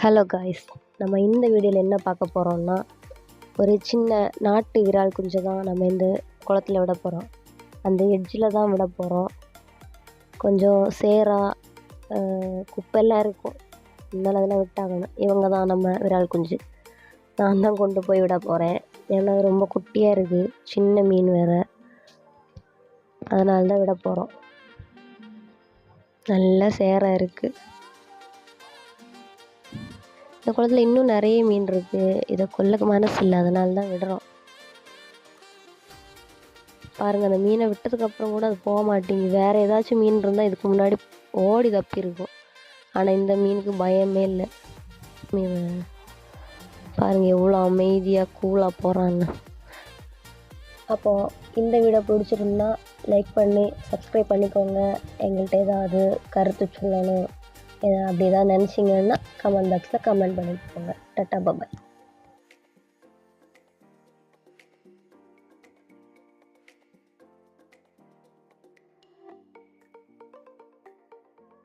Hello guys, நம்ம இந்த வீடியோவில் என்ன பார்க்க போகிறோம்னா, ஒரு சின்ன நாட்டு விரால் குஞ்சை தான் நம்ம இந்த குளத்துல விட போகிறோம். அந்த எட்ஜில் தான் விட போகிறோம். கொஞ்சம் சேராக குப்பெல்லாம் இருக்கும், அதனால அதெல்லாம் விட்டாகணும். இவங்க தான் நம்ம விரால் குஞ்சு. நான் தான் கொண்டு போய் விட போகிறேன். ஏன்னா அது ரொம்ப குட்டியாக இருக்குது, சின்ன மீன் வேறு, அதனால தான் விட போகிறோம். நல்ல சேராக இருக்குது. இந்த குளத்துல இன்னும் நிறைய மீன் இருக்குது. இதை கொல்ல மனசு இல்லை, அதனால தான் விடுறோம். பாருங்கள், அந்த மீனை விட்டதுக்கப்புறம் கூட அது போக மாட்டேங்குது. வேறு ஏதாச்சும் மீன் இருந்தால் இதுக்கு முன்னாடி ஓடி தப்பியிருக்கும். ஆனால் இந்த மீனுக்கு பயமே இல்லை. பாருங்கள் எவ்வளோ அமைதியாக கூலாக போகிறான்னு. அப்போது இந்த வீடியோ பிடிச்சிருந்தா லைக் பண்ணி சப்ஸ்கிரைப் பண்ணிக்கோங்க. எங்கள்கிட்ட ஏதாவது கருத்து சொல்லணும், அப்படி ஏதாவது நினச்சிங்கன்னா கமெண்ட் பாக்ஸில் கமெண்ட் பண்ணிக்கோங்க. டாட்டா பாய்.